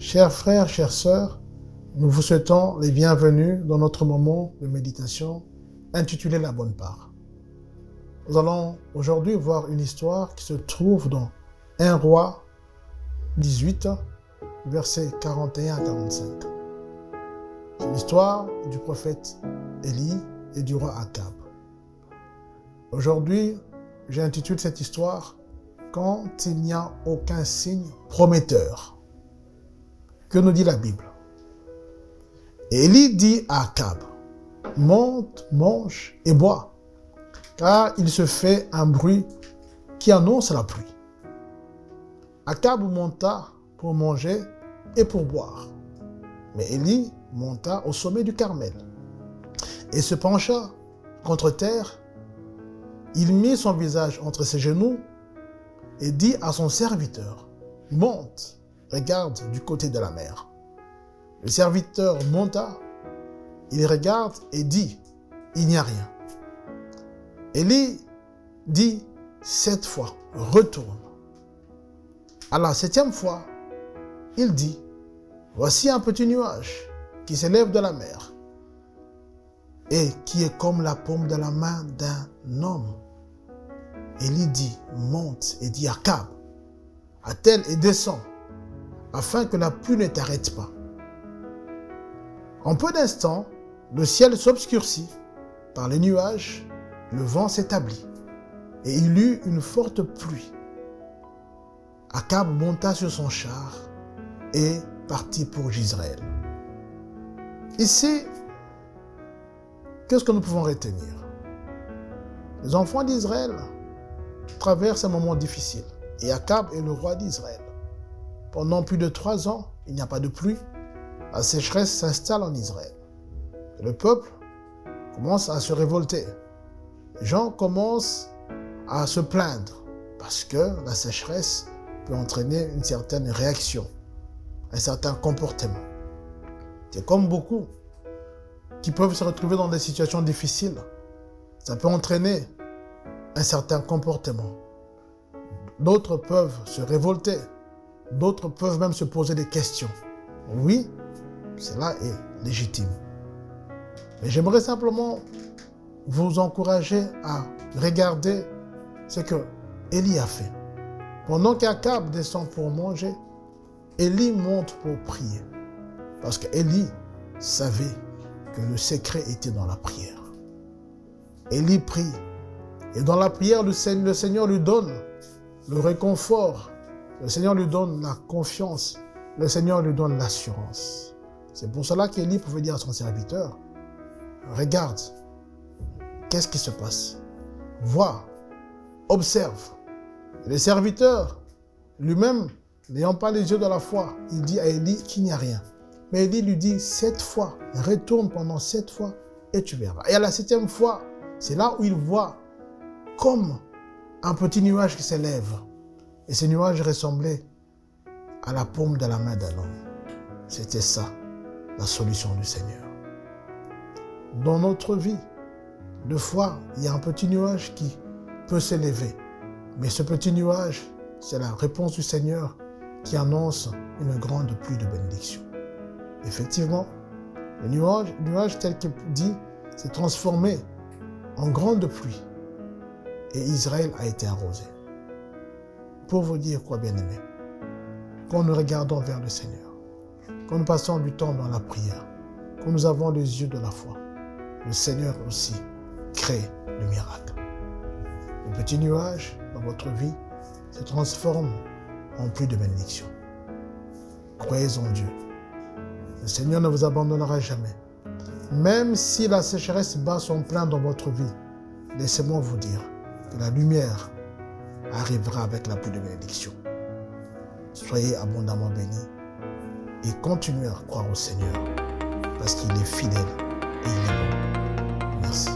Chers frères, chères sœurs, nous vous souhaitons les bienvenus dans notre moment de méditation intitulé La Bonne Part. Nous allons aujourd'hui voir une histoire qui se trouve dans 1 Roi 18, versets 41 à 45. C'est l'histoire du prophète Élie et du roi Akab. Aujourd'hui, j'intitule cette histoire « Quand il n'y a aucun signe prometteur ». Que nous dit la Bible? Élie dit à Akab, « Monte, mange et bois, car il se fait un bruit qui annonce la pluie. » Akab monta pour manger et pour boire. Mais Élie monta au sommet du Carmel et se pencha contre terre. Il mit son visage entre ses genoux et dit à son serviteur, « Monte, regarde du côté de la mer. » Le serviteur monta, il regarde et dit, « Il n'y a rien. » Élie dit 7 fois, « Retourne. » À la 7e fois, il dit, « Voici un petit nuage qui s'élève de la mer et qui est comme la paume de la main d'un homme. » Élie dit, « Monte et dis à Akab, attelle et descends, afin que la pluie ne t'arrête pas. » En peu d'instants, le ciel s'obscurcit par les nuages, le vent s'établit, et il eut une forte pluie. Akab monta sur son char et partit pour Jezreel. Ici, qu'est-ce que nous pouvons retenir? Les enfants d'Israël traversent un moment difficile, et Akab est le roi d'Israël. Pendant plus de 3 ans, il n'y a pas de pluie. La sécheresse s'installe en Israël. Et le peuple commence à se révolter. Les gens commencent à se plaindre parce que la sécheresse peut entraîner une certaine réaction, un certain comportement. C'est comme beaucoup qui peuvent se retrouver dans des situations difficiles. Ça peut entraîner un certain comportement. D'autres peuvent se révolter. D'autres peuvent même se poser des questions. Oui, cela est légitime. Mais j'aimerais simplement vous encourager à regarder ce que Élie a fait. Pendant qu'Akab descend pour manger, Élie monte pour prier. Parce qu'Élie savait que le secret était dans la prière. Élie prie. Et dans la prière, le Seigneur lui donne le réconfort. Le Seigneur lui donne la confiance. Le Seigneur lui donne l'assurance. C'est pour cela qu'Élie pouvait dire à son serviteur, « Regarde, qu'est-ce qui se passe? Vois, observe. » Le serviteur, lui-même, n'ayant pas les yeux de la foi, il dit à Élie qu'il n'y a rien. Mais Élie lui dit 7 fois, retourne pendant 7 fois et tu verras. Et à la 7e fois, c'est là où il voit comme un petit nuage qui s'élève. Et ce nuage ressemblait à la paume de la main d'un homme. C'était ça, la solution du Seigneur. Dans notre vie, deux fois, il y a un petit nuage qui peut s'élever. Mais ce petit nuage, c'est la réponse du Seigneur qui annonce une grande pluie de bénédiction. Effectivement, le nuage tel qu'il dit, s'est transformé en grande pluie. Et Israël a été arrosé. Pour vous dire quoi, bien-aimés, quand nous regardons vers le Seigneur, quand nous passons du temps dans la prière, quand nous avons les yeux de la foi, le Seigneur aussi crée le miracle. Le petit nuage dans votre vie se transforme en pluie de bénédiction. Croyez en Dieu. Le Seigneur ne vous abandonnera jamais. Même si la sécheresse bat son plein dans votre vie, laissez-moi vous dire que la lumière arrivera avec la pluie de bénédiction. Soyez abondamment bénis et continuez à croire au Seigneur parce qu'il est fidèle et il est bon. Merci.